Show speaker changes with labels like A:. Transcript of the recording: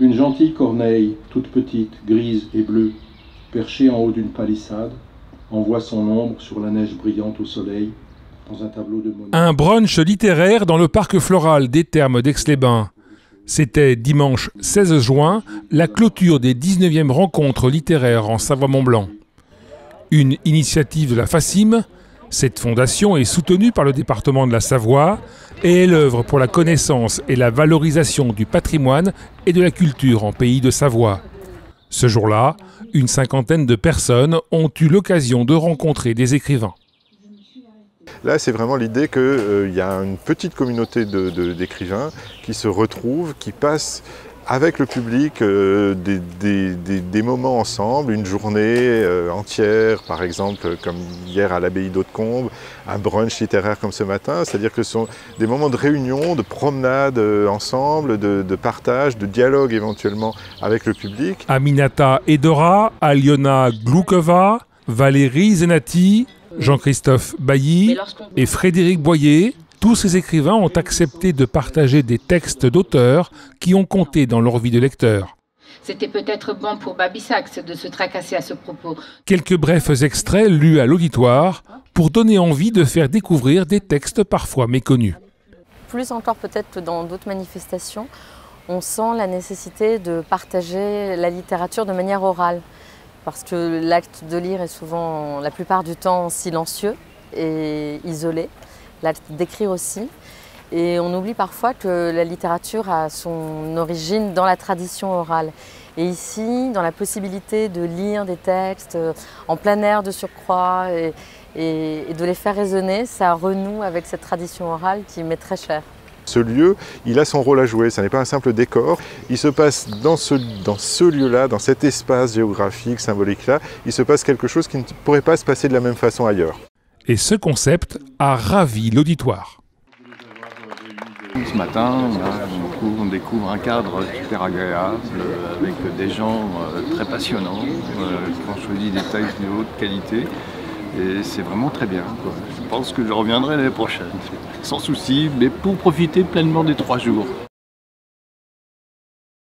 A: Une gentille corneille, toute petite, grise et bleue, perchée en haut d'une palissade, envoie son ombre sur la neige brillante au soleil, dans un tableau de Monet.
B: Un brunch littéraire dans le parc floral des Thermes d'Aix-les-Bains. C'était dimanche 16 juin, la clôture des 19e rencontres littéraires en Savoie-Mont-Blanc. Une initiative de la FACIM. Cette fondation est soutenue par le département de la Savoie et elle œuvre pour la connaissance et la valorisation du patrimoine et de la culture en pays de Savoie. Ce jour-là, une cinquantaine de personnes ont eu l'occasion de rencontrer des écrivains.
C: Là, c'est vraiment l'idée qu'il y a une petite communauté d'écrivains qui se retrouvent, qui passent avec le public des moments ensemble, une journée entière, par exemple, comme hier à l'abbaye d'Hautecombe, un brunch littéraire comme ce matin, c'est-à-dire que ce sont des moments de réunion, de promenade ensemble, de partage, de dialogue éventuellement avec le public.
B: Aminata Edora, Aliona Gloukova, Valérie Zenati, Jean-Christophe Bailly et Frédéric Boyer, tous ces écrivains ont accepté de partager des textes d'auteurs qui ont compté dans leur vie de lecteur.
D: C'était peut-être bon pour Babissac de se tracasser à ce propos.
B: Quelques brefs extraits lus à l'auditoire pour donner envie de faire découvrir des textes parfois méconnus.
E: Plus encore peut-être que dans d'autres manifestations, on sent la nécessité de partager la littérature de manière orale. Parce que l'acte de lire est souvent, la plupart du temps, silencieux et isolé. L'acte d'écrire aussi. Et on oublie parfois que la littérature a son origine dans la tradition orale. Et ici, dans la possibilité de lire des textes en plein air de surcroît et de les faire résonner, ça renoue avec cette tradition orale qui m'est très chère.
C: Ce lieu, il a son rôle à jouer, ce n'est pas un simple décor. Il se passe dans ce lieu-là, dans cet espace géographique, symbolique-là, il se passe quelque chose qui ne pourrait pas se passer de la même façon ailleurs.
B: Et ce concept a ravi l'auditoire.
F: Ce matin, on découvre un cadre super agréable, avec des gens très passionnants, qui ont choisi des textes de haute qualité. Et c'est vraiment très bien, quoi. Je pense que je reviendrai l'année prochaine, sans souci, mais pour profiter pleinement des 3 jours.